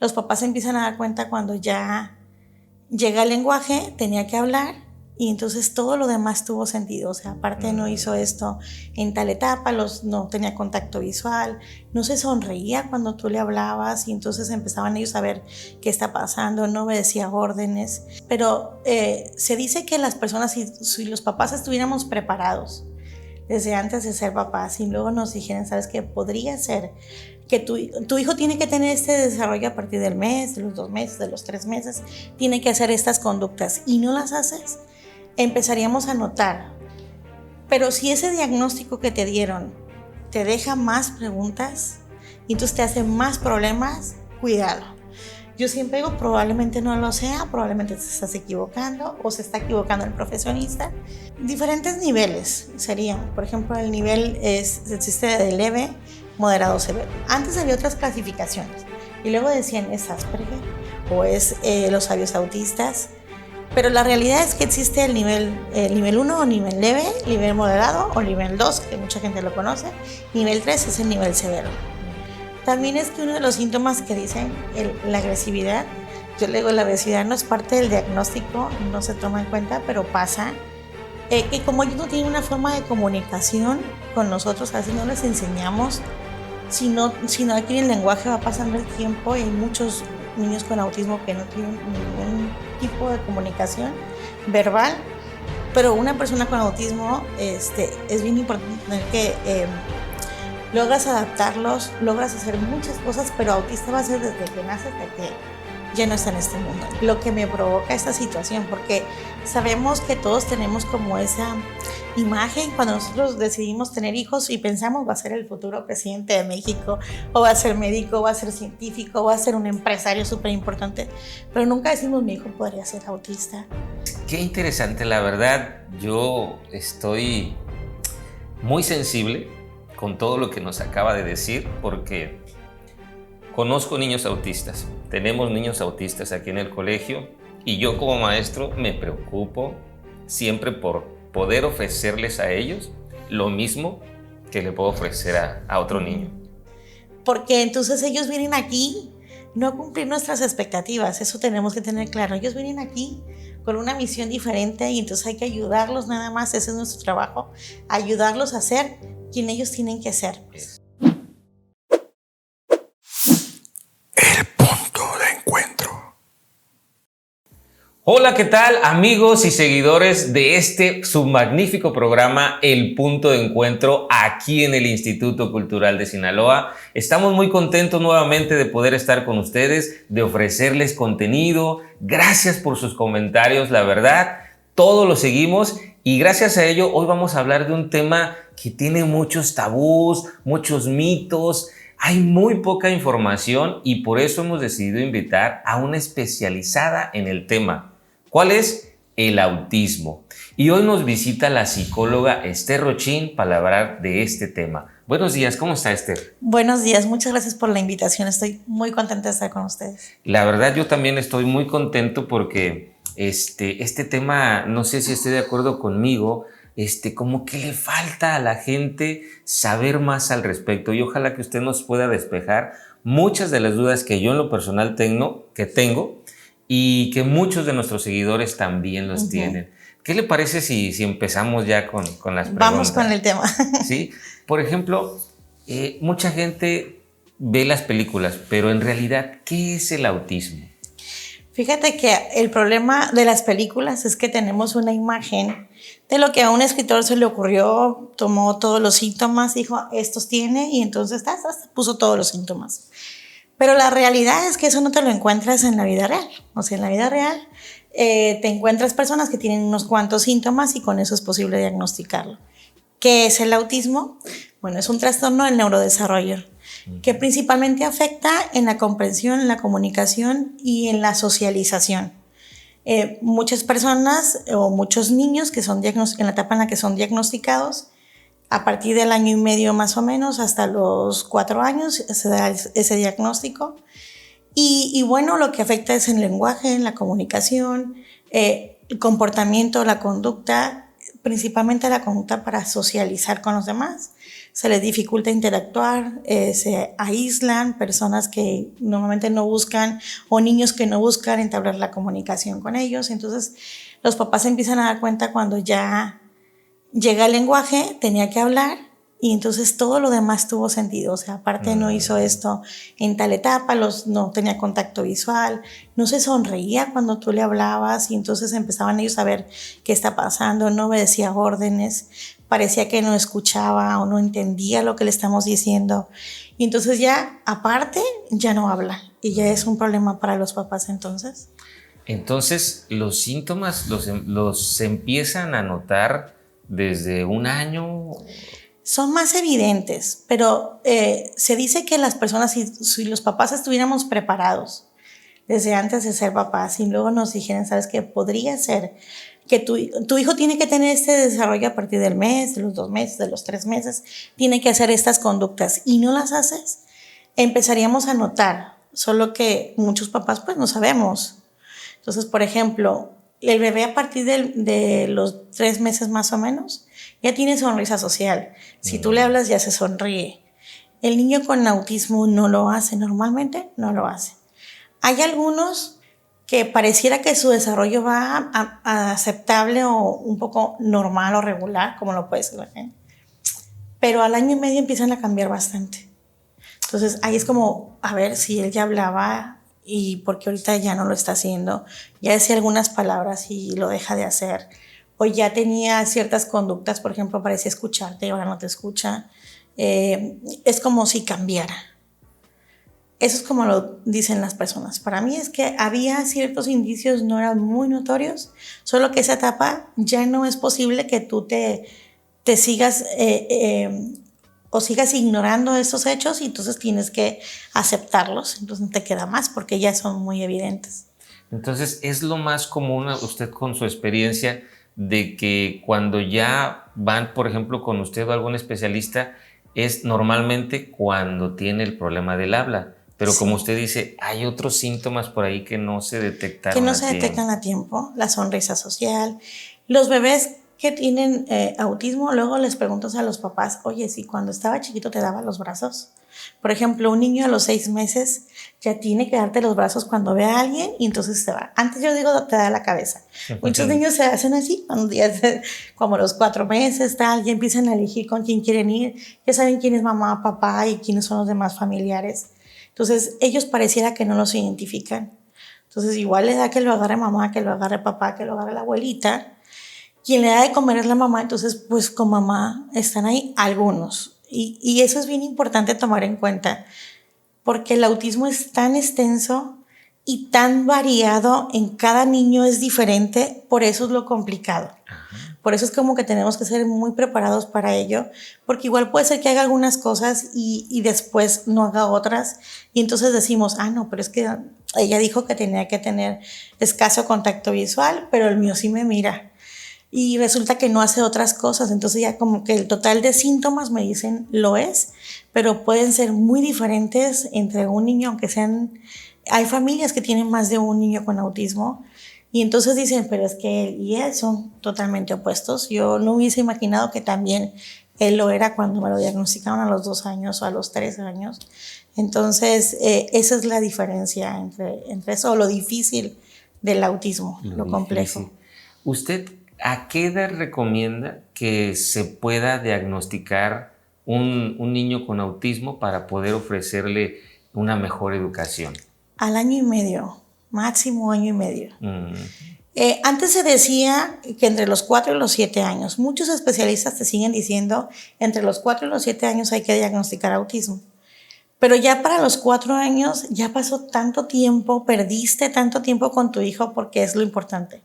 Los papás se empiezan a dar cuenta cuando ya llega el lenguaje, tenía que hablar, y entonces todo lo demás tuvo sentido. O sea, aparte no hizo esto en tal etapa, no tenía contacto visual, no se sonreía cuando tú le hablabas, y entonces empezaban ellos a ver qué está pasando, no obedecía órdenes. Pero se dice que las personas, si los papás estuviéramos preparados desde antes de ser papás y luego nos dijeran, ¿sabes qué? Podría ser que tu hijo tiene que tener este desarrollo a partir del mes, de los 2 meses, de los 3 meses, tiene que hacer estas conductas y no las haces, empezaríamos a notar. Pero si ese diagnóstico que te dieron te deja más preguntas y entonces te hace más problemas, cuidado. Yo siempre digo, probablemente no lo sea, probablemente te estás equivocando o se está equivocando el profesionista. Diferentes niveles serían, por ejemplo, el nivel existe de leve, moderado, severo. Antes había otras clasificaciones y luego decían es Asperger o es los sabios autistas, pero la realidad es que existe el nivel 1 o nivel leve, nivel moderado o nivel 2, que mucha gente lo conoce, nivel 3 es el nivel severo. También es que uno de los síntomas que dicen la agresividad, yo le digo la agresividad no es parte del diagnóstico, no se toma en cuenta, pero pasa, que como ellos no tienen una forma de comunicación con nosotros, así no les enseñamos, si no adquieren lenguaje va pasando el tiempo y hay muchos niños con autismo que no tienen ningún tipo de comunicación verbal, pero una persona con autismo es bien importante tener que logras adaptarlos, logras hacer muchas cosas, pero autista va a ser desde que nace hasta que ya no está en este mundo. Lo que me provoca esta situación, porque sabemos que todos tenemos como esa imagen cuando nosotros decidimos tener hijos y pensamos va a ser el futuro presidente de México, o va a ser médico, o va a ser científico, o va a ser un empresario súper importante, pero nunca decimos mi hijo podría ser autista. Qué interesante, la verdad, yo estoy muy sensible con todo lo que nos acaba de decir, porque conozco niños autistas, tenemos niños autistas aquí en el colegio y yo como maestro me preocupo siempre por poder ofrecerles a ellos lo mismo que le puedo ofrecer a otro niño. Porque entonces ellos vienen aquí no a cumplir nuestras expectativas, eso tenemos que tener claro. Ellos vienen aquí con una misión diferente y entonces hay que ayudarlos nada más, ese es nuestro trabajo, ayudarlos a ser quien ellos tienen que ser. El punto de encuentro. Hola, ¿qué tal amigos y seguidores de este submagnífico programa El Punto de Encuentro aquí en el Instituto Cultural de Sinaloa? Estamos muy contentos nuevamente de poder estar con ustedes, de ofrecerles contenido. Gracias por sus comentarios, la verdad, todo lo seguimos y gracias a ello hoy vamos a hablar de un tema que tiene muchos tabús, muchos mitos. Hay muy poca información y por eso hemos decidido invitar a una especializada en el tema. ¿Cuál es? El autismo. Y hoy nos visita la psicóloga Esther Rochín para hablar de este tema. Buenos días, ¿cómo está Esther? Buenos días, muchas gracias por la invitación, estoy muy contenta de estar con ustedes. La verdad yo también estoy muy contento porque este tema, no sé si esté de acuerdo conmigo, como que le falta a la gente saber más al respecto y ojalá que usted nos pueda despejar muchas de las dudas que yo en lo personal tengo y que muchos de nuestros seguidores también los tienen. ¿Qué le parece si empezamos ya con las preguntas? Vamos con el tema. ¿Sí? Por ejemplo, mucha gente ve las películas, pero en realidad, ¿qué es el autismo? Fíjate que el problema de las películas es que tenemos una imagen de lo que a un escritor se le ocurrió, tomó todos los síntomas, dijo, estos tiene, y entonces puso todos los síntomas. Pero la realidad es que eso no te lo encuentras en la vida real. O sea, en la vida real te encuentras personas que tienen unos cuantos síntomas y con eso es posible diagnosticarlo. ¿Qué es el autismo? Bueno, es un trastorno del neurodesarrollo que principalmente afecta en la comprensión, en la comunicación y en la socialización. Muchas personas o muchos niños que son en la etapa en la que son diagnosticados, a partir del año y medio más o menos hasta los 4 años se da ese diagnóstico. Y bueno, lo que afecta es el lenguaje, la comunicación, el comportamiento, la conducta, principalmente la conducta para socializar con los demás. Se les dificulta interactuar, se aíslan, personas que normalmente no buscan o niños que no buscan entablar la comunicación con ellos. Entonces los papás se empiezan a dar cuenta cuando ya llega el lenguaje, tenía que hablar y entonces todo lo demás tuvo sentido. O sea, aparte no hizo esto en tal etapa, no tenía contacto visual, no se sonreía cuando tú le hablabas y entonces empezaban ellos a ver qué está pasando, no obedecía órdenes, parecía que no escuchaba o no entendía lo que le estamos diciendo. Y entonces ya, aparte, ya no habla y ya es un problema para los papás entonces. Entonces, los síntomas los empiezan a notar desde un año. Son más evidentes, pero se dice que las personas, si los papás estuviéramos preparados desde antes de ser papás y luego nos dijeran, ¿sabes qué? Podría ser que tu hijo tiene que tener este desarrollo a partir del mes, de los 2 meses, de los 3 meses, tiene que hacer estas conductas y no las haces, empezaríamos a notar, solo que muchos papás pues no sabemos. Entonces, por ejemplo, el bebé a partir de los 3 meses más o menos ya tiene sonrisa social. Si tú le hablas ya se sonríe. El niño con autismo no lo hace, normalmente no lo hace. Hay algunos que pareciera que su desarrollo va a aceptable o un poco normal o regular, como lo puede ser la gente. Pero al año y medio empiezan a cambiar bastante. Entonces ahí es como, a ver si él ya hablaba y porque ahorita ya no lo está haciendo, ya decía algunas palabras y lo deja de hacer, o ya tenía ciertas conductas, por ejemplo, parecía escucharte y ahora no te escucha. Es como si cambiara. Eso es como lo dicen las personas. Para mí es que había ciertos indicios, no eran muy notorios, solo que esa etapa ya no es posible que tú te sigas o sigas ignorando esos hechos y entonces tienes que aceptarlos. Entonces no te queda más porque ya son muy evidentes. Entonces, es lo más común, usted con su experiencia, de que cuando ya van, por ejemplo, con usted o algún especialista, es normalmente cuando tiene el problema del habla. Pero sí, como usted dice, hay otros síntomas por ahí que no se detectaron. Que no se detectan a tiempo. La sonrisa social. Los bebés que tienen autismo, luego les preguntas a los papás, oye, si cuando estaba chiquito te daba los brazos. Por ejemplo, un niño a los 6 meses ya tiene que darte los brazos cuando ve a alguien y entonces se va. Antes yo digo, te da la cabeza. Muchos niños se hacen así, cuando ya como a los 4 meses, tal, ya empiezan a elegir con quién quieren ir, ya saben quién es mamá, papá y quiénes son los demás familiares. Entonces, ellos pareciera que no los identifican. Entonces, igual le da que lo agarre mamá, que lo agarre papá, que lo agarre la abuelita. Quien le da de comer es la mamá, entonces, pues con mamá están ahí algunos. Y eso es bien importante tomar en cuenta, porque el autismo es tan extenso y tan variado, en cada niño es diferente, por eso es lo complicado. Por eso es como que tenemos que ser muy preparados para ello, porque igual puede ser que haga algunas cosas y después no haga otras, y entonces decimos, no, pero es que ella dijo que tenía que tener escaso contacto visual, pero el mío sí me mira. Y resulta que no hace otras cosas, entonces ya como que el total de síntomas me dicen lo es, pero pueden ser muy diferentes entre un niño, aunque sean... Hay familias que tienen más de un niño con autismo y entonces dicen, pero es que él y él son totalmente opuestos. Yo no hubiese imaginado que también él lo era cuando me lo diagnosticaron a los 2 años o a los 3 años. Entonces, esa es la diferencia entre eso, lo difícil del autismo, lo complejo. Difícil. ¿Usted a qué edad recomienda que se pueda diagnosticar un niño con autismo para poder ofrecerle una mejor educación? Al año y medio, máximo año y medio. Antes se decía que entre los 4 y los 7 años. Muchos especialistas te siguen diciendo entre los 4 y los 7 años hay que diagnosticar autismo. Pero ya para los 4 años ya pasó tanto tiempo, perdiste tanto tiempo con tu hijo porque es lo importante.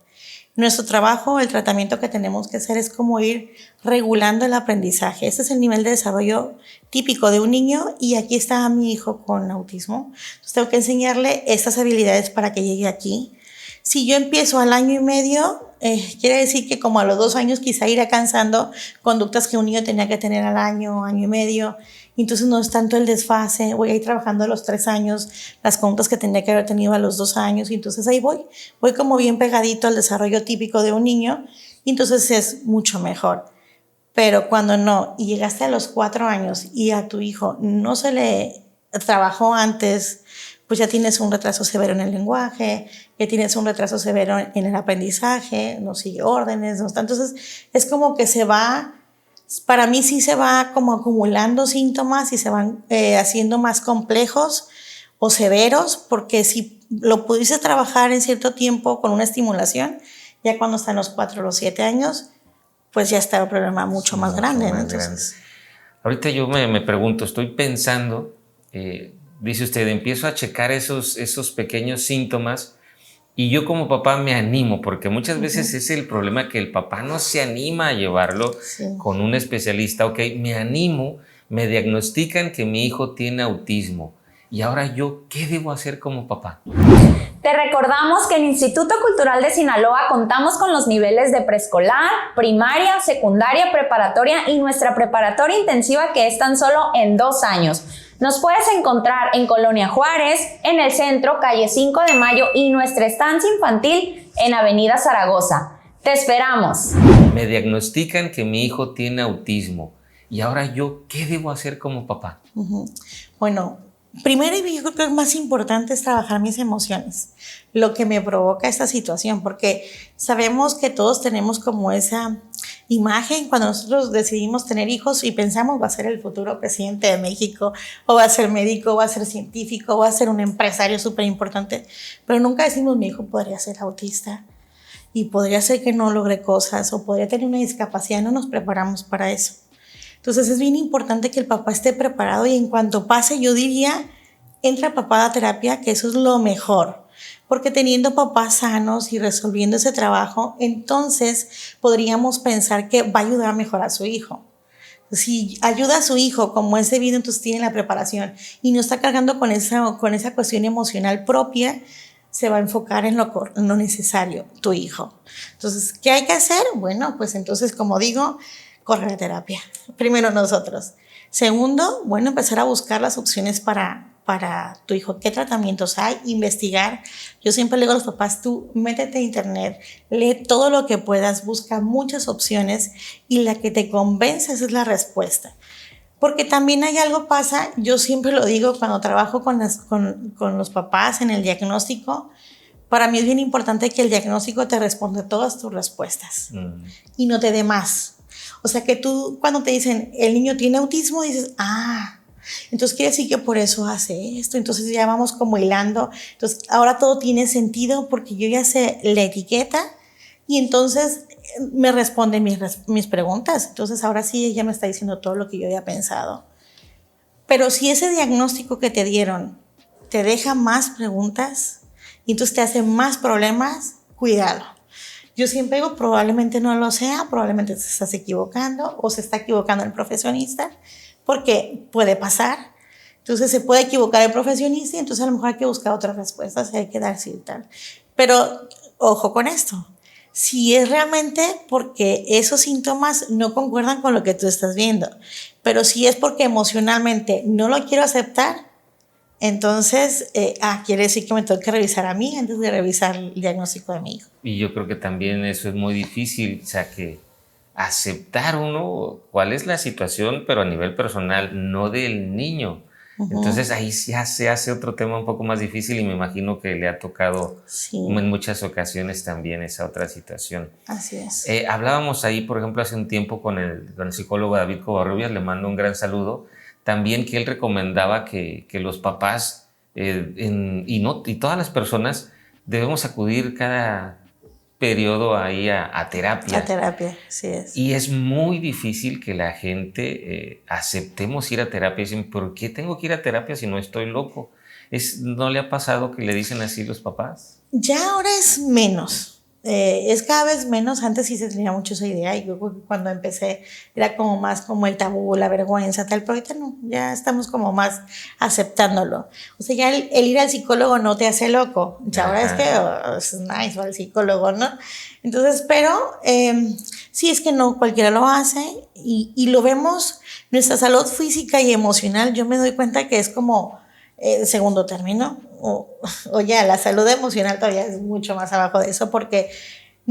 Nuestro trabajo, el tratamiento que tenemos que hacer es como ir regulando el aprendizaje. Este es el nivel de desarrollo típico de un niño y aquí está mi hijo con autismo. Entonces tengo que enseñarle estas habilidades para que llegue aquí. Si yo empiezo al año y medio, quiere decir que como a los 2 años quizá irá cansando conductas que un niño tenía que tener al año, año y medio. Entonces no es tanto el desfase, voy a ir trabajando a los 3 años, las conductas que tenía que haber tenido a los 2 años, y entonces ahí voy como bien pegadito al desarrollo típico de un niño, y entonces es mucho mejor. Pero cuando no, y llegaste a los 4 años y a tu hijo no se le trabajó antes, pues ya tienes un retraso severo en el lenguaje, ya tienes un retraso severo en el aprendizaje, no sigue órdenes, no está. Entonces es como que se va, para mí sí se va como acumulando síntomas y se van haciendo más complejos o severos, porque si lo pudiste trabajar en cierto tiempo con una estimulación, ya cuando están los 4 o los 7 años, pues ya está el problema mucho más grande. Más Entonces, grande. Ahorita yo me pregunto, estoy pensando, dice usted, empiezo a checar esos pequeños síntomas y yo como papá me animo, porque muchas veces es el problema que el papá no se anima a llevarlo con un especialista. Ok, me animo, me diagnostican que mi hijo tiene autismo y ahora yo, ¿qué debo hacer como papá? Te recordamos que en Instituto Cultural de Sinaloa contamos con los niveles de preescolar, primaria, secundaria, preparatoria y nuestra preparatoria intensiva, que es tan solo en 2 años. Nos puedes encontrar en Colonia Juárez, en el centro, calle 5 de Mayo, y nuestra estancia infantil en Avenida Zaragoza. ¡Te esperamos! Me diagnostican que mi hijo tiene autismo y ahora yo, ¿qué debo hacer como papá? Bueno, primero, y yo creo que lo más importante es trabajar mis emociones, lo que me provoca esta situación, porque sabemos que todos tenemos como esa imagen cuando nosotros decidimos tener hijos y pensamos va a ser el futuro presidente de México, o va a ser médico, o va a ser científico, o va a ser un empresario súper importante, pero nunca decimos mi hijo podría ser autista y podría ser que no logre cosas o podría tener una discapacidad. No nos preparamos para eso. Entonces es bien importante que el papá esté preparado, y en cuanto pase, yo diría, entra papá a terapia, que eso es lo mejor, porque teniendo papás sanos y resolviendo ese trabajo, entonces podríamos pensar que va a ayudar a mejorar a su hijo. Si ayuda a su hijo como es debido, entonces tiene la preparación y no está cargando con esa cuestión emocional propia, se va a enfocar en lo necesario, tu hijo. Entonces, ¿qué hay que hacer? Bueno, pues entonces, como digo, correr a terapia. Primero nosotros. Segundo, bueno, empezar a buscar las opciones para tu hijo. ¿Qué tratamientos hay? Investigar. Yo siempre le digo a los papás, tú métete a internet, lee todo lo que puedas, busca muchas opciones y la que te convence es la respuesta. Porque también hay algo pasa, yo siempre lo digo cuando trabajo con los papás en el diagnóstico, para mí es bien importante que el diagnóstico te responda todas tus respuestas y no te dé más. O sea, que tú cuando te dicen el niño tiene autismo, dices, entonces quiere decir que por eso hace esto. Entonces ya vamos como hilando. Entonces ahora todo tiene sentido porque yo ya sé la etiqueta y entonces me responde mis preguntas. Entonces ahora sí ella me está diciendo todo lo que yo había pensado. Pero si ese diagnóstico que te dieron te deja más preguntas y entonces te hace más problemas, cuidado. Yo siempre digo, probablemente no lo sea, probablemente te estás equivocando o se está equivocando el profesionista, porque puede pasar. Entonces se puede equivocar el profesionista y entonces a lo mejor hay que buscar otras respuestas, hay que dar sí y tal. Pero ojo con esto, si es realmente porque esos síntomas no concuerdan con lo que tú estás viendo, pero si es porque emocionalmente no lo quiero aceptar, entonces, quiere decir que me tengo que revisar a mí antes de revisar el diagnóstico de mi hijo. Y yo creo que también eso es muy difícil, o sea, que aceptar uno cuál es la situación, pero a nivel personal, no del niño. Entonces ahí ya se hace otro tema un poco más difícil y me imagino que le ha tocado en muchas ocasiones también esa otra situación. Así es. Hablábamos ahí, por ejemplo, hace un tiempo con el psicólogo David Covarrubias, le mando un gran saludo, también que él recomendaba que los papás y todas las personas debemos acudir cada periodo ahí a terapia. A terapia, sí es. Y es muy difícil que la gente aceptemos ir a terapia. Dicen, ¿por qué tengo que ir a terapia si no estoy loco? ¿No le ha pasado que le dicen así los papás? Ya ahora es menos. Es cada vez menos. Antes sí se tenía mucho esa idea y yo cuando empecé era como más como el tabú, la vergüenza, tal, pero ahorita no, ya estamos como más aceptándolo. O sea, ya el ir al psicólogo no te hace loco. Ya ahora es que es nice al psicólogo, ¿no? Entonces, pero sí es que no cualquiera lo hace y lo vemos, nuestra salud física y emocional, yo me doy cuenta que es como segundo término, o ya la salud emocional todavía es mucho más abajo de eso, porque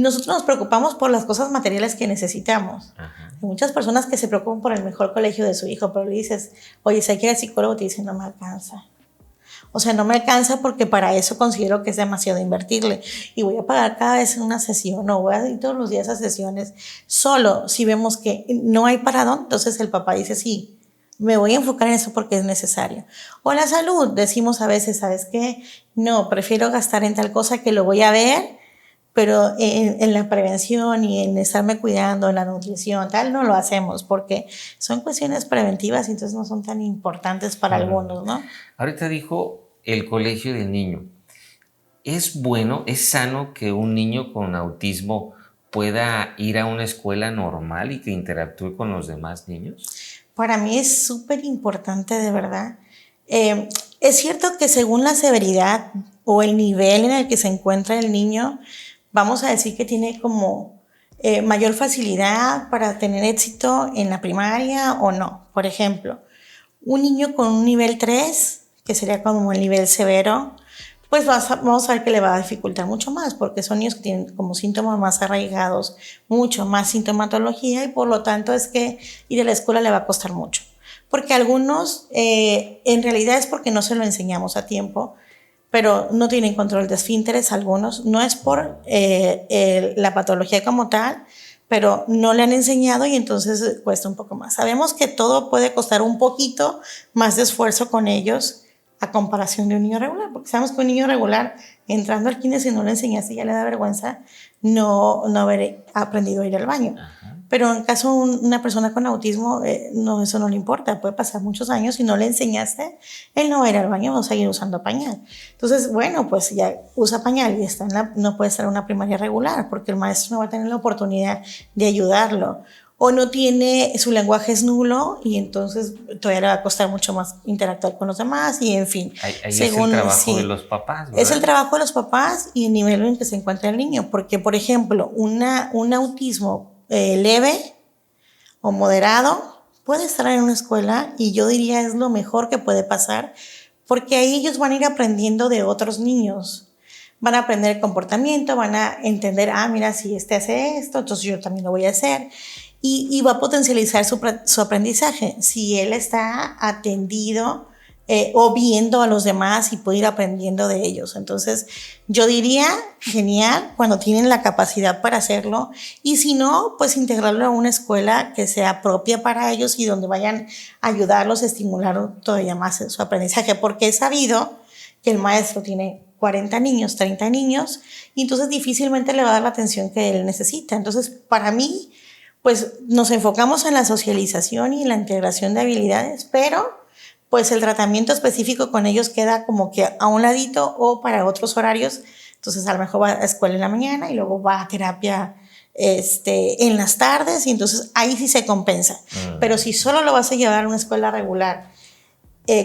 nosotros nos preocupamos por las cosas materiales que necesitamos. Ajá. Hay muchas personas que se preocupan por el mejor colegio de su hijo, pero le dices, oye, si hay que ir al psicólogo, te dicen, no me alcanza. O sea, no me alcanza porque para eso considero que es demasiado invertirle y voy a pagar cada vez una sesión o voy a ir todos los días a sesiones. Solo si vemos que no hay para dónde, entonces el papá dice, sí, me voy a enfocar en eso porque es necesario. O la salud, decimos a veces, ¿sabes qué? No, prefiero gastar en tal cosa que lo voy a ver, pero en la prevención y en estarme cuidando, en la nutrición, tal, no lo hacemos porque son cuestiones preventivas y entonces no son tan importantes para algunos, ¿no? Ahorita dijo el colegio del niño. ¿Es bueno, es sano que un niño con autismo pueda ir a una escuela normal y que interactúe con los demás niños? Para mí es súper importante, de verdad. Es cierto que según la severidad o el nivel en el que se encuentra el niño, vamos a decir que tiene como mayor facilidad para tener éxito en la primaria o no. Por ejemplo, un niño con un nivel 3, que sería como el nivel severo, pues vamos a ver que le va a dificultar mucho más, porque son niños que tienen como síntomas más arraigados, mucho más sintomatología, y por lo tanto es que ir a la escuela le va a costar mucho. Porque algunos, en realidad es porque no se lo enseñamos a tiempo, pero no tienen control de esfínteres algunos. No es por la patología como tal, pero no le han enseñado y entonces cuesta un poco más. Sabemos que todo puede costar un poquito más de esfuerzo con ellos a comparación de un niño regular, porque sabemos que un niño regular entrando al kinder, si no le enseñaste, ya le da vergüenza no haber aprendido a ir al baño. Ajá. Pero en caso de una persona con autismo, no, eso no le importa, puede pasar muchos años y no le enseñaste, él no va a ir al baño, va a seguir usando pañal. Entonces, bueno, pues ya usa pañal y está no puede estar en una primaria regular, porque el maestro no va a tener la oportunidad de ayudarlo. O no tiene, su lenguaje es nulo y entonces todavía le va a costar mucho más interactuar con los demás y en fin. Ahí según, es el trabajo de los papás, ¿verdad? Es el trabajo de los papás y el nivel en que se encuentra el niño, porque por ejemplo, un autismo leve o moderado puede estar en una escuela y yo diría es lo mejor que puede pasar, porque ahí ellos van a ir aprendiendo de otros niños. Van a aprender el comportamiento, van a entender, mira, si este hace esto, entonces yo también lo voy a hacer. Y va a potencializar su aprendizaje. Si él está atendido o viendo a los demás y puede ir aprendiendo de ellos. Entonces, yo diría, genial, cuando tienen la capacidad para hacerlo. Y si no, pues integrarlo a una escuela que sea propia para ellos y donde vayan a ayudarlos a estimular todavía más su aprendizaje. Porque he sabido que el maestro tiene 40 niños, 30 niños, y entonces difícilmente le va a dar la atención que él necesita. Entonces, para mí, pues nos enfocamos en la socialización y en la integración de habilidades, pero pues el tratamiento específico con ellos queda como que a un ladito o para otros horarios. Entonces a lo mejor va a escuela en la mañana y luego va a terapia en las tardes y entonces ahí sí se compensa. Pero si solo lo vas a llevar a una escuela regular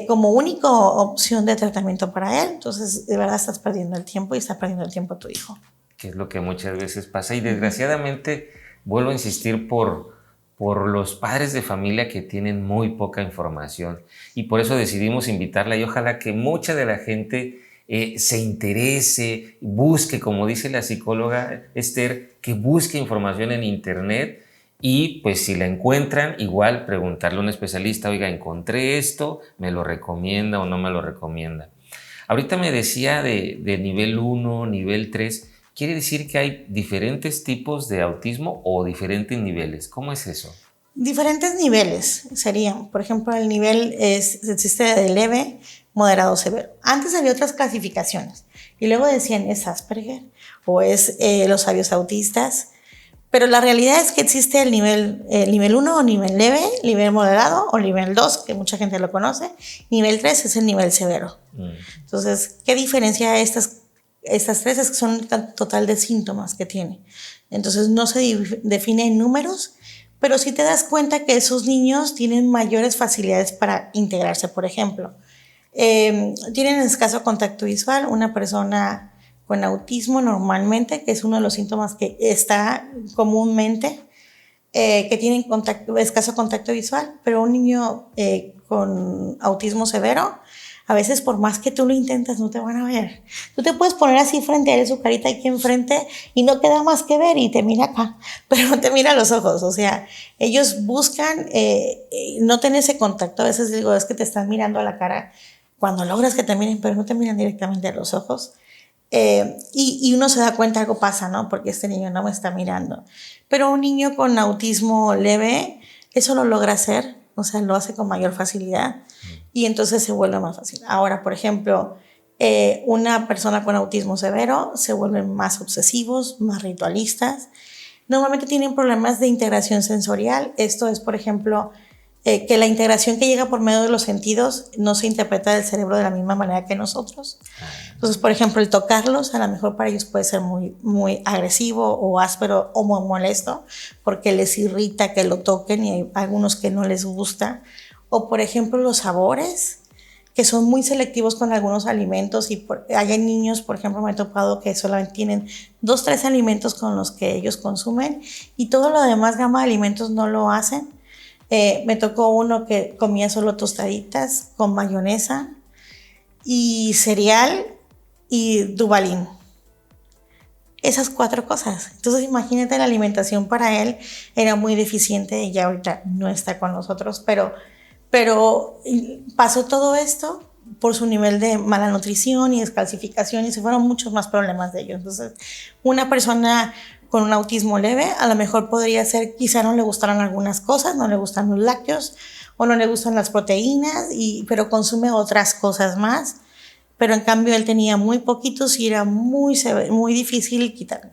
como única opción de tratamiento para él, entonces de verdad estás perdiendo el tiempo y está perdiendo el tiempo tu hijo. Que es lo que muchas veces pasa y desgraciadamente vuelvo a insistir por los padres de familia que tienen muy poca información y por eso decidimos invitarla y ojalá que mucha de la gente se interese, busque, como dice la psicóloga Esther, que busque información en internet y pues si la encuentran, igual preguntarle a un especialista, oiga, encontré esto, ¿me lo recomienda o no me lo recomienda? Ahorita me decía de nivel 1, nivel 3, ¿quiere decir que hay diferentes tipos de autismo o diferentes niveles? ¿Cómo es eso? Diferentes niveles serían, por ejemplo, el nivel existe de leve, moderado, severo. Antes había otras clasificaciones y luego decían es Asperger o es los sabios autistas, pero la realidad es que existe el nivel 1 o nivel leve, nivel moderado o nivel 2, que mucha gente lo conoce, nivel 3 es el nivel severo. Entonces, ¿qué diferencia estas tres? Es que son el total de síntomas que tiene. Entonces no se define en números, pero sí te das cuenta que esos niños tienen mayores facilidades para integrarse. Por ejemplo, tienen escaso contacto visual. Una persona con autismo normalmente, que es uno de los síntomas que está comúnmente, que tienen escaso contacto visual, pero un niño con autismo severo, a veces por más que tú lo intentas no te van a ver. Tú te puedes poner así frente a él, su carita aquí enfrente, y no queda más que ver y te mira acá, pero no te mira a los ojos. O sea, ellos buscan no tener ese contacto. A veces digo, es que te están mirando a la cara cuando logras que te miren, pero no te miran directamente a los ojos. Y uno se da cuenta algo pasa, ¿no? Porque este niño no me está mirando. Pero un niño con autismo leve, eso lo logra hacer, o sea, lo hace con mayor facilidad y entonces se vuelve más fácil. Ahora, por ejemplo, una persona con autismo severo se vuelven más obsesivos, más ritualistas. Normalmente tienen problemas de integración sensorial. Esto es, por ejemplo, que la integración que llega por medio de los sentidos no se interpreta del cerebro de la misma manera que nosotros. Entonces, por ejemplo, el tocarlos a lo mejor para ellos puede ser muy, muy agresivo o áspero o muy molesto porque les irrita que lo toquen y hay algunos que no les gusta. O, por ejemplo, los sabores, que son muy selectivos con algunos alimentos y hay niños, por ejemplo, me he topado que solamente tienen 2, 3 alimentos con los que ellos consumen y todo lo demás gama de alimentos no lo hacen. Me tocó uno que comía solo tostaditas con mayonesa y cereal y Duvalín. Esas 4 cosas. Entonces imagínate, la alimentación para él era muy deficiente y ya ahorita no está con nosotros, pero pasó todo esto por su nivel de mala nutrición y descalcificación y se fueron muchos más problemas de ellos. Entonces, una persona con un autismo leve, a lo mejor podría ser, quizá no le gustaran algunas cosas, no le gustan los lácteos o no le gustan las proteínas, pero consume otras cosas más. Pero en cambio él tenía muy poquitos y era muy difícil quitarlo.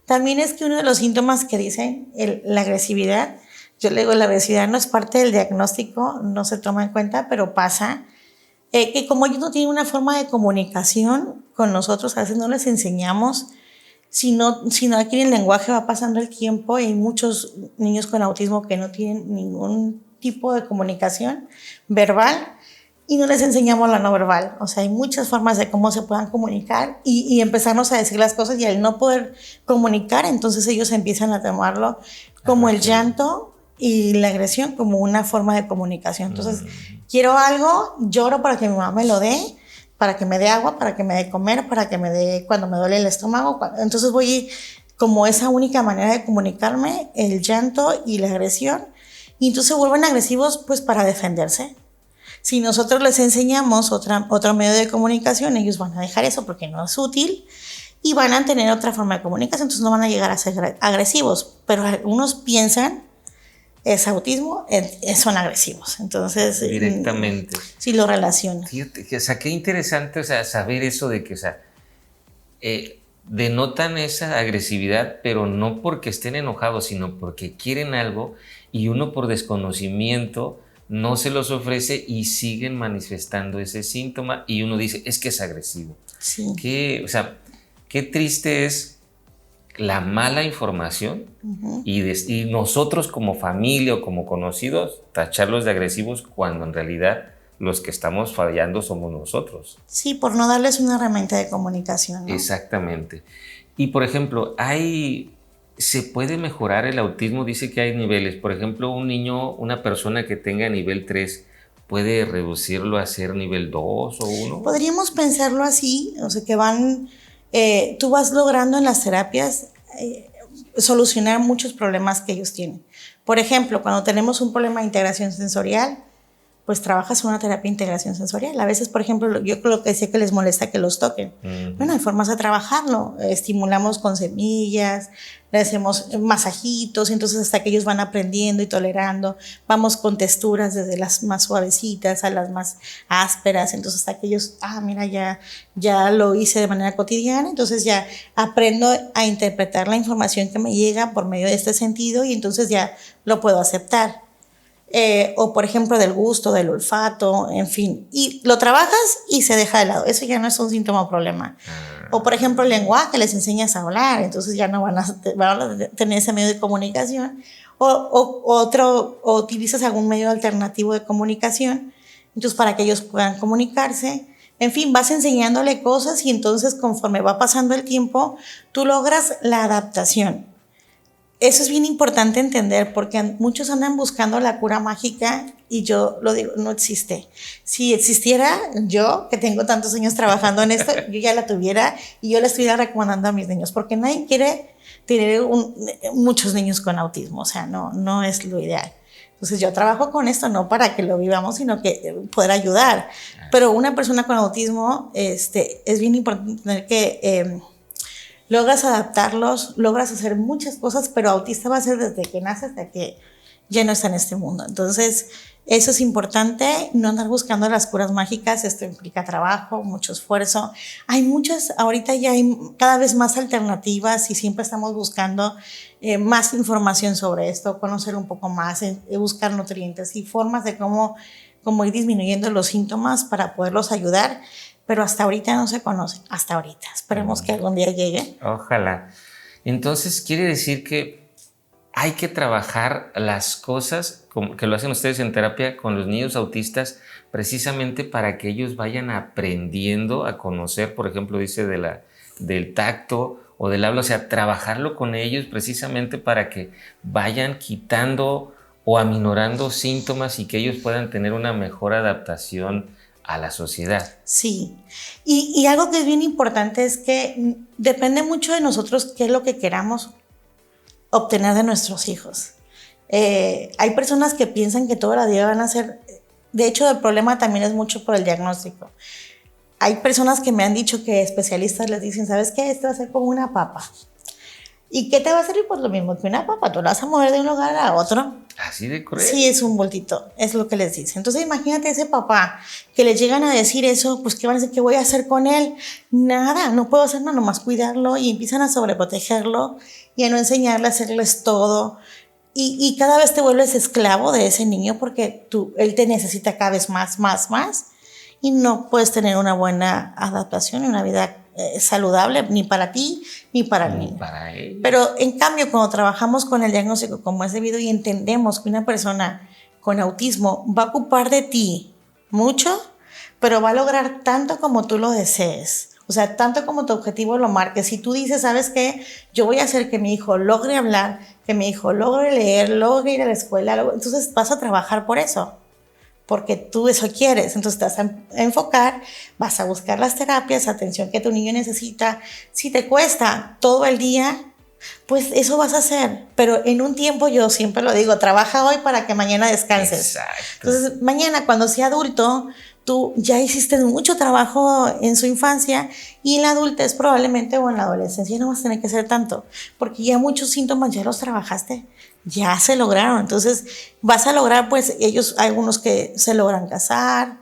También es que uno de los síntomas que dicen, la agresividad, yo le digo, la agresividad no es parte del diagnóstico, no se toma en cuenta, pero pasa, que como ellos no tienen una forma de comunicación con nosotros, a veces no les enseñamos. Si no adquieren lenguaje, va pasando el tiempo y hay muchos niños con autismo que no tienen ningún tipo de comunicación verbal y no les enseñamos la no verbal. O sea, hay muchas formas de cómo se puedan comunicar y empezarnos a decir las cosas y al no poder comunicar, entonces ellos empiezan a tomarlo como el llanto y la agresión como una forma de comunicación. Entonces, quiero algo, lloro para que mi mamá me lo dé, para que me dé agua, para que me dé comer, para que me dé cuando me duele el estómago. Entonces voy como esa única manera de comunicarme, el llanto y la agresión. Y entonces se vuelven agresivos pues para defenderse. Si nosotros les enseñamos otro medio de comunicación, ellos van a dejar eso porque no es útil y van a tener otra forma de comunicación, entonces no van a llegar a ser agresivos. Pero algunos piensan es autismo, son agresivos. Entonces, directamente. Sí lo relacionan. Fíjate, o sea, qué interesante, o sea, saber eso de que, o sea, denotan esa agresividad, pero no porque estén enojados, sino porque quieren algo y uno por desconocimiento no se los ofrece y siguen manifestando ese síntoma y uno dice, es que es agresivo. Sí. O sea, qué triste es la mala información y nosotros como familia o como conocidos tacharlos de agresivos cuando en realidad los que estamos fallando somos nosotros. Sí, por no darles una herramienta de comunicación, ¿no? Exactamente. Y por ejemplo, ¿se puede mejorar el autismo? Dice que hay niveles. Por ejemplo, una persona que tenga nivel 3, ¿puede reducirlo a ser nivel 2 o 1? Podríamos pensarlo así, o sea, que tú vas logrando en las terapias solucionar muchos problemas que ellos tienen. Por ejemplo, cuando tenemos un problema de integración sensorial, pues trabajas una terapia de integración sensorial. A veces, por ejemplo, yo creo que decía que les molesta que los toquen. Bueno, hay formas de trabajarlo. Estimulamos con semillas, le hacemos masajitos, entonces hasta que ellos van aprendiendo y tolerando. Vamos con texturas desde las más suavecitas a las más ásperas, entonces hasta que ellos, mira, ya lo hice de manera cotidiana, entonces ya aprendo a interpretar la información que me llega por medio de este sentido y entonces ya lo puedo aceptar. O por ejemplo del gusto, del olfato, en fin, y lo trabajas y se deja de lado, eso ya no es un síntoma o problema. O por ejemplo el lenguaje, les enseñas a hablar, entonces ya no van a tener ese medio de comunicación, o utilizas algún medio alternativo de comunicación, entonces para que ellos puedan comunicarse. En fin, vas enseñándole cosas y entonces conforme va pasando el tiempo, tú logras la adaptación. eso es bien importante entender porque muchos andan buscando la cura mágica y yo lo digo, no existe. Si existiera, yo que tengo tantos años trabajando en esto, yo ya la tuviera y yo la estuviera recomendando a mis niños porque nadie quiere tener muchos niños con autismo, o sea, no es lo ideal. Entonces yo trabajo con esto no para que lo vivamos, sino que poder ayudar. Pero una persona con autismo, es bien importante tener que logras adaptarlos, logras hacer muchas cosas, pero autista va a ser desde que nace hasta que ya no está en este mundo. Entonces, eso es importante, no andar buscando las curas mágicas, esto implica trabajo, mucho esfuerzo. Hay muchas, ahorita ya hay cada vez más alternativas y siempre estamos buscando más información sobre esto, conocer un poco más, buscar nutrientes y formas de cómo ir disminuyendo los síntomas para poderlos ayudar. Pero hasta ahorita no se conocen, hasta ahorita. Esperemos que algún día llegue. Ojalá. Entonces, quiere decir que hay que trabajar las cosas, como que lo hacen ustedes en terapia con los niños autistas, precisamente para que ellos vayan aprendiendo a conocer, por ejemplo, dice del tacto o del habla, o sea, trabajarlo con ellos precisamente para que vayan quitando o aminorando síntomas y que ellos puedan tener una mejor adaptación a la sociedad. Sí, y algo que es bien importante es que depende mucho de nosotros qué es lo que queramos obtener de nuestros hijos. Hay personas que piensan que toda la vida van a ser, de hecho el problema también es mucho por el diagnóstico. Hay personas que me han dicho que especialistas les dicen, ¿sabes qué? Esto va a ser como una papa. ¿Y qué te va a servir? Pues lo mismo que una papa, tú la vas a mover de un lugar a otro. ¿Así de cruel? Sí, es un bultito, es lo que les dicen. Entonces imagínate ese papá que le llegan a decir eso, pues ¿qué van a decir? ¿Qué voy a hacer con él? Nada, no puedo hacer nada, nomás cuidarlo y empiezan a sobreprotegerlo y a no enseñarle a hacerles todo. Y cada vez te vuelves esclavo de ese niño porque él te necesita cada vez más y no puedes tener una buena adaptación y una vida saludable ni para ti ni para el niño. Para él. Pero en cambio, cuando trabajamos con el diagnóstico como es debido y entendemos que una persona con autismo va a ocupar de ti mucho, pero va a lograr tanto como tú lo desees. O sea, tanto como tu objetivo lo marques. Si tú dices, ¿sabes qué? Yo voy a hacer que mi hijo logre hablar, que mi hijo logre leer, logre ir a la escuela, entonces vas a trabajar por eso. Porque tú eso quieres, entonces te vas a enfocar, vas a buscar las terapias, atención que tu niño necesita. Si te cuesta todo el día, pues eso vas a hacer, pero en un tiempo, yo siempre lo digo, trabaja hoy para que mañana descanses. Exacto. Entonces mañana cuando sea adulto, tú ya hiciste mucho trabajo en su infancia y en la adultez probablemente o en la adolescencia no vas a tener que hacer tanto, porque ya muchos síntomas ya los trabajaste. Ya se lograron, entonces vas a lograr, pues ellos, hay algunos que se logran casar,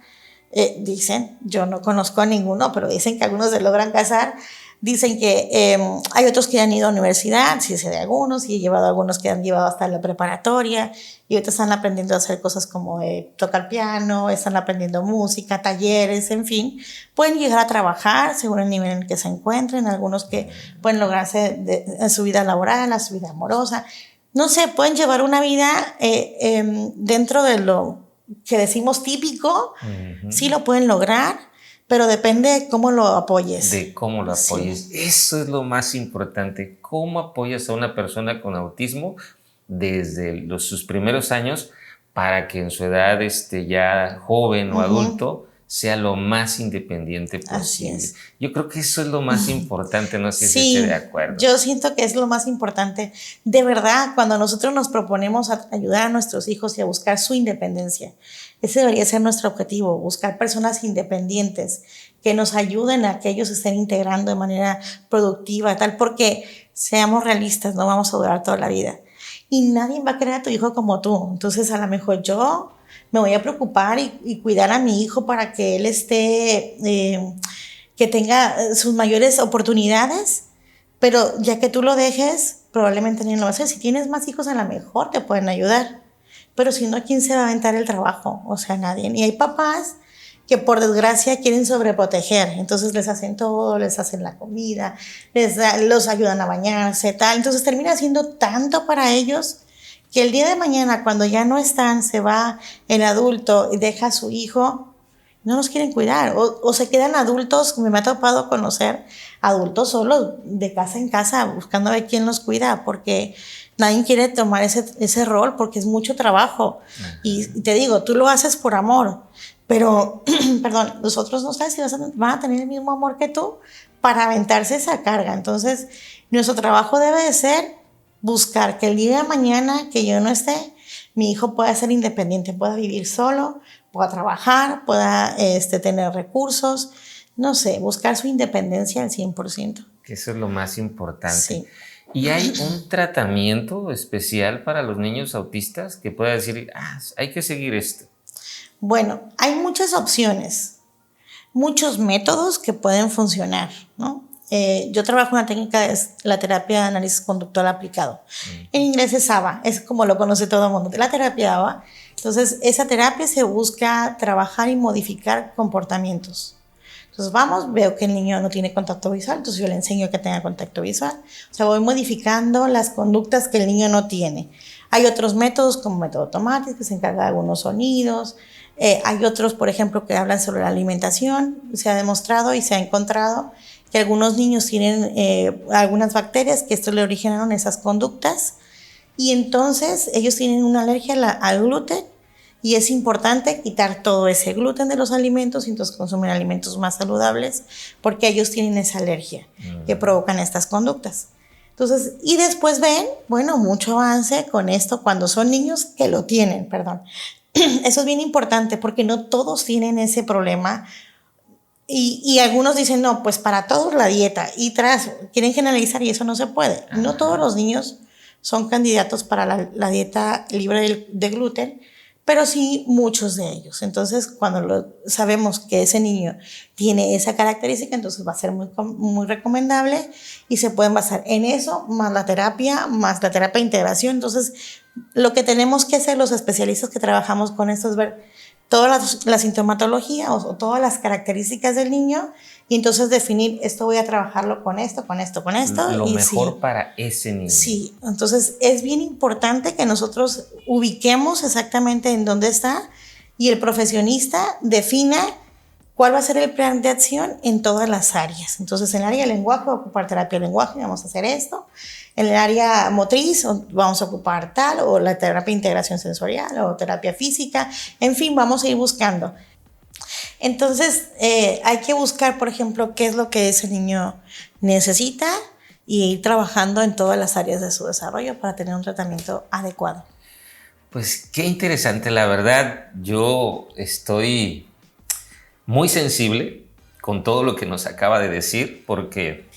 dicen, yo no conozco a ninguno, pero dicen que algunos se logran casar, dicen que hay otros que han ido a universidad, sí sé de algunos, y he llevado a algunos que han llevado hasta la preparatoria, y ahorita están aprendiendo a hacer cosas como tocar piano, están aprendiendo música, talleres, en fin, pueden llegar a trabajar según el nivel en el que se encuentren, algunos que pueden lograrse en su vida laboral, en su vida amorosa. No sé, pueden llevar una vida dentro de lo que decimos típico, sí lo pueden lograr, pero depende de cómo lo apoyes. De cómo lo apoyes. Sí. Eso es lo más importante. ¿Cómo apoyas a una persona con autismo desde sus primeros años para que en su edad ya joven o adulto sea lo más independiente posible? Así es. Yo creo que eso es lo más importante, no sé sí, si esté de acuerdo. Yo siento que es lo más importante. De verdad, cuando nosotros nos proponemos a ayudar a nuestros hijos y a buscar su independencia, ese debería ser nuestro objetivo, buscar personas independientes que nos ayuden a que ellos se estén integrando de manera productiva, tal, porque seamos realistas, no vamos a durar toda la vida. Y nadie va a querer a tu hijo como tú. Entonces, a lo mejor yo me voy a preocupar y cuidar a mi hijo para que él esté, que tenga sus mayores oportunidades, pero ya que tú lo dejes, probablemente ni lo va a hacer. Si tienes más hijos, a lo mejor te pueden ayudar, pero si no, ¿quién se va a aventar el trabajo? O sea, nadie. Y hay papás que por desgracia quieren sobreproteger, entonces les hacen todo, les hacen la comida, los ayudan a bañarse, tal, entonces termina siendo tanto para ellos que el día de mañana, cuando ya no están, se va el adulto y deja a su hijo no nos quieren cuidar o se quedan adultos. Me ha topado conocer adultos solos de casa en casa buscando a ver quién los cuida, porque nadie quiere tomar ese rol porque es mucho trabajo. Y te digo, tú lo haces por amor, pero perdón, los otros no sabes si van a tener el mismo amor que tú para aventarse esa carga. Entonces nuestro trabajo debe de ser buscar que el día de mañana que yo no esté, mi hijo pueda ser independiente, pueda vivir solo, pueda trabajar, pueda tener recursos, no sé, buscar su independencia al 100%. Que eso es lo más importante. Sí. ¿Y hay un tratamiento especial para los niños autistas que pueda decir, hay que seguir esto? Bueno, hay muchas opciones, muchos métodos que pueden funcionar, ¿no? Yo trabajo una técnica, es la terapia de análisis conductual aplicado. En inglés es ABA, es como lo conoce todo el mundo, la terapia ABA. Entonces, esa terapia se busca trabajar y modificar comportamientos. Entonces, veo que el niño no tiene contacto visual, entonces yo le enseño que tenga contacto visual. O sea, voy modificando las conductas que el niño no tiene. Hay otros métodos como método Tomatis, que se encarga de algunos sonidos. Hay otros, por ejemplo, que hablan sobre la alimentación. Se ha demostrado y se ha encontrado que algunos niños tienen algunas bacterias que esto le originaron esas conductas y entonces ellos tienen una alergia al gluten y es importante quitar todo ese gluten de los alimentos y entonces consumir alimentos más saludables porque ellos tienen esa alergia que provocan estas conductas. Entonces, y después ven, bueno, mucho avance con esto cuando son niños que lo tienen, perdón. Eso es bien importante porque no todos tienen ese problema. Y algunos dicen, no, pues para todos la dieta. Y quieren generalizar y eso no se puede. Ajá. No todos los niños son candidatos para la dieta libre de gluten, pero sí muchos de ellos. Entonces, cuando sabemos que ese niño tiene esa característica, entonces va a ser muy recomendable y se pueden basar en eso, más la terapia de integración. Entonces, lo que tenemos que hacer los especialistas que trabajamos con esto es ver toda la sintomatología o todas las características del niño y entonces definir esto voy a trabajarlo con esto. Lo mejor para ese niño. Sí, entonces es bien importante que nosotros ubiquemos exactamente en dónde está y el profesionista defina cuál va a ser el plan de acción en todas las áreas. Entonces en el área de lenguaje voy a ocupar terapia de lenguaje, vamos a hacer esto. En el área motriz vamos a ocupar tal, o la terapia de integración sensorial, o terapia física, en fin, vamos a ir buscando. Entonces, hay que buscar, por ejemplo, qué es lo que ese niño necesita y ir trabajando en todas las áreas de su desarrollo para tener un tratamiento adecuado. Pues qué interesante, la verdad, yo estoy muy sensible con todo lo que nos acaba de decir porque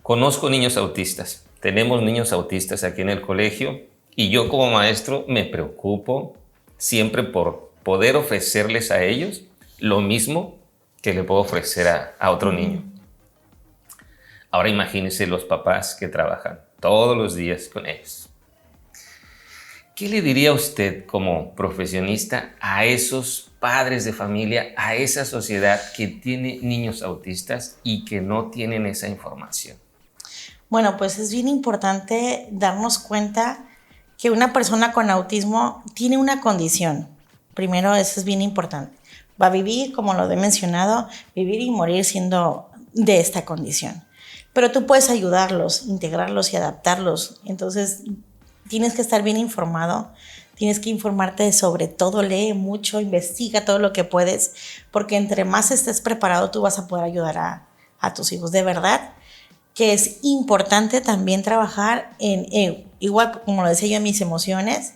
conozco niños autistas. Tenemos niños autistas aquí en el colegio y yo como maestro me preocupo siempre por poder ofrecerles a ellos lo mismo que le puedo ofrecer a otro niño. Ahora imagínense los papás que trabajan todos los días con ellos. ¿Qué le diría usted como profesionista a esos padres de familia, a esa sociedad que tiene niños autistas y que no tienen esa información? Bueno, pues es bien importante darnos cuenta que una persona con autismo tiene una condición. Primero, eso es bien importante. Va a vivir, como lo he mencionado, vivir y morir siendo de esta condición. Pero tú puedes ayudarlos, integrarlos y adaptarlos. Entonces, tienes que estar bien informado. Tienes que informarte sobre todo, lee mucho, investiga todo lo que puedes, porque entre más estés preparado, tú vas a poder ayudar a tus hijos. De verdad que es importante también trabajar igual como lo decía yo, en mis emociones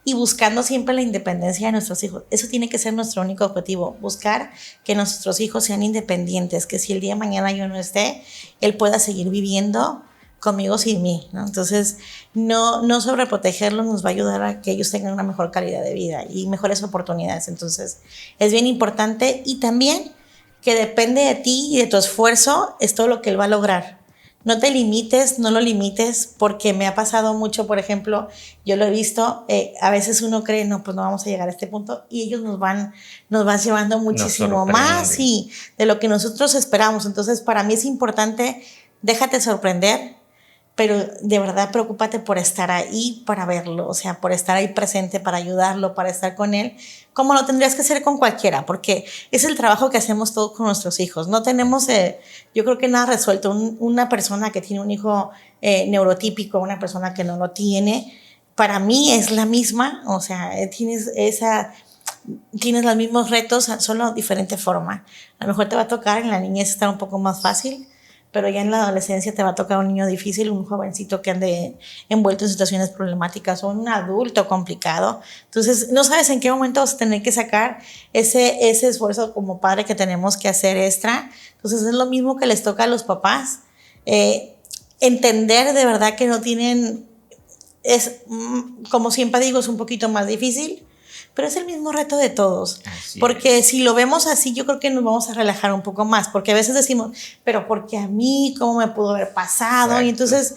y buscando siempre la independencia de nuestros hijos. Eso tiene que ser nuestro único objetivo, buscar que nuestros hijos sean independientes, que si el día de mañana yo no esté, él pueda seguir viviendo conmigo sin mí, ¿no? Entonces, no sobreprotegerlos nos va a ayudar a que ellos tengan una mejor calidad de vida y mejores oportunidades. Entonces, es bien importante y también que depende de ti y de tu esfuerzo es todo lo que él va a lograr. No te limites, no lo limites, porque me ha pasado mucho, por ejemplo, yo lo he visto, a veces uno cree, no, pues no vamos a llegar a este punto y ellos nos van llevando muchísimo más y de lo que nosotros esperamos. Entonces, para mí es importante, déjate sorprender, pero de verdad preocúpate por estar ahí para verlo, o sea, por estar ahí presente, para ayudarlo, para estar con él, como lo tendrías que hacer con cualquiera, porque es el trabajo que hacemos todos con nuestros hijos. No tenemos, yo creo que nada resuelto. Una persona que tiene un hijo neurotípico, una persona que no lo tiene, para mí es la misma, o sea, tienes los mismos retos, solo de diferente forma. A lo mejor te va a tocar en la niñez estar un poco más fácil, pero ya en la adolescencia te va a tocar un niño difícil, un jovencito que ande envuelto en situaciones problemáticas o un adulto complicado. Entonces, no sabes en qué momento vas a tener que sacar ese esfuerzo como padre que tenemos que hacer extra. Entonces, es lo mismo que les toca a los papás. Entender de verdad que no tienen, como siempre digo, es un poquito más difícil, pero es el mismo reto de todos. Porque si lo vemos así, yo creo que nos vamos a relajar un poco más, porque a veces decimos, pero ¿por qué a mí? ¿Cómo me pudo haber pasado? Exacto. Y entonces,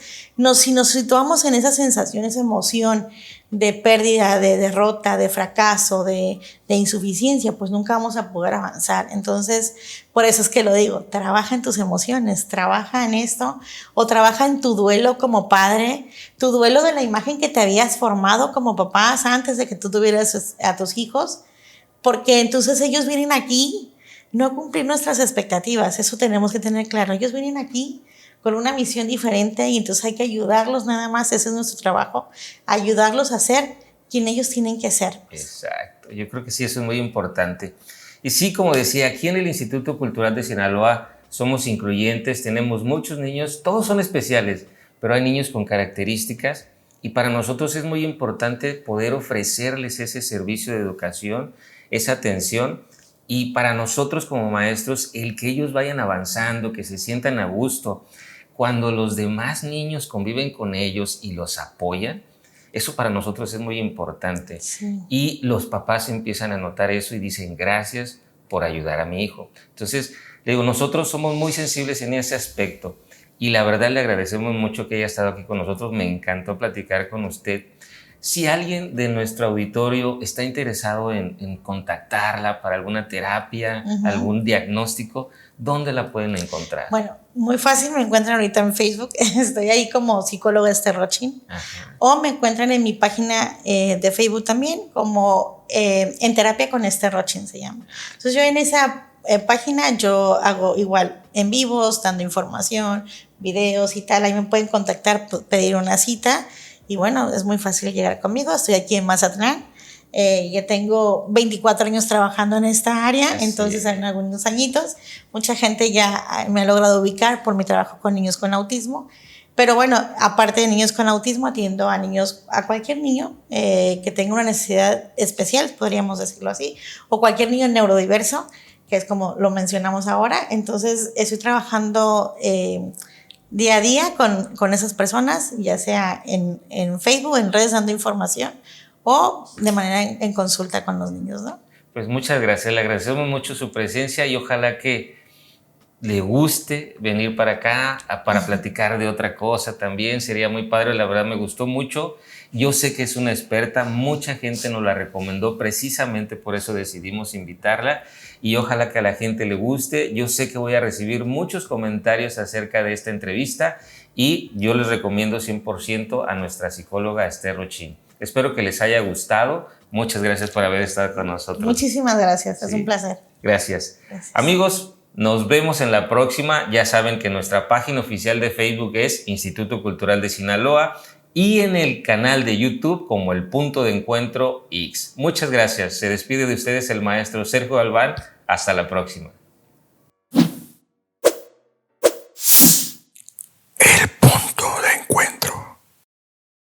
si nos situamos en esa sensación, esa emoción de pérdida, de derrota, de fracaso, de insuficiencia, pues nunca vamos a poder avanzar. Entonces, por eso es que lo digo, trabaja en tus emociones, trabaja en esto, o trabaja en tu duelo como padre, tu duelo de la imagen que te habías formado como papás antes de que tú tuvieras a tus hijos, porque entonces ellos vienen aquí no a cumplir nuestras expectativas, eso tenemos que tener claro. Ellos vienen aquí con una misión diferente y entonces hay que ayudarlos nada más, ese es nuestro trabajo, ayudarlos a ser quien ellos tienen que ser. Exacto, yo creo que sí, eso es muy importante. Y sí, como decía, aquí en el Instituto Cultural de Sinaloa somos incluyentes, tenemos muchos niños, todos son especiales, pero hay niños con características y para nosotros es muy importante poder ofrecerles ese servicio de educación, esa atención. Y para nosotros como maestros, el que ellos vayan avanzando, que se sientan a gusto, cuando los demás niños conviven con ellos y los apoyan, eso para nosotros es muy importante. Sí. Y los papás empiezan a notar eso y dicen, gracias por ayudar a mi hijo. Entonces, le digo, nosotros somos muy sensibles en ese aspecto. Y la verdad le agradecemos mucho que haya estado aquí con nosotros. Me encantó platicar con usted. Si alguien de nuestro auditorio está interesado en contactarla para alguna terapia, algún diagnóstico, ¿dónde la pueden encontrar? Bueno, muy fácil, me encuentran ahorita en Facebook, estoy ahí como psicóloga Esther Rochin, o me encuentran en mi página de Facebook también como En Terapia con Esther Rochin se llama. Entonces yo en esa página yo hago igual en vivos, dando información, videos y tal, ahí me pueden contactar, pedir una cita. Y bueno, es muy fácil llegar conmigo. Estoy aquí en Mazatlán. Ya tengo 24 años trabajando en esta área, entonces en algunos añitos. Mucha gente ya me ha logrado ubicar por mi trabajo con niños con autismo. Pero bueno, aparte de niños con autismo, atiendo a niños, a cualquier niño que tenga una necesidad especial, podríamos decirlo así, o cualquier niño neurodiverso, que es como lo mencionamos ahora. Entonces estoy trabajando día a día con esas personas, ya sea en Facebook, en redes dando información o de manera en consulta con los niños, ¿no? Pues muchas gracias, le agradecemos mucho su presencia y ojalá que le guste venir para acá para platicar de otra cosa también, sería muy padre, la verdad me gustó mucho. Yo sé que es una experta, mucha gente nos la recomendó, precisamente por eso decidimos invitarla y ojalá que a la gente le guste. Yo sé que voy a recibir muchos comentarios acerca de esta entrevista y yo les recomiendo 100% a nuestra psicóloga Esther Rochin. Espero que les haya gustado. Muchas gracias por haber estado con nosotros. Muchísimas gracias, es un placer. Gracias. Amigos, nos vemos en la próxima. Ya saben que nuestra página oficial de Facebook es Instituto Cultural de Sinaloa y en el canal de YouTube como El Punto de Encuentro X. Muchas gracias. Se despide de ustedes el maestro Sergio Galván. Hasta la próxima.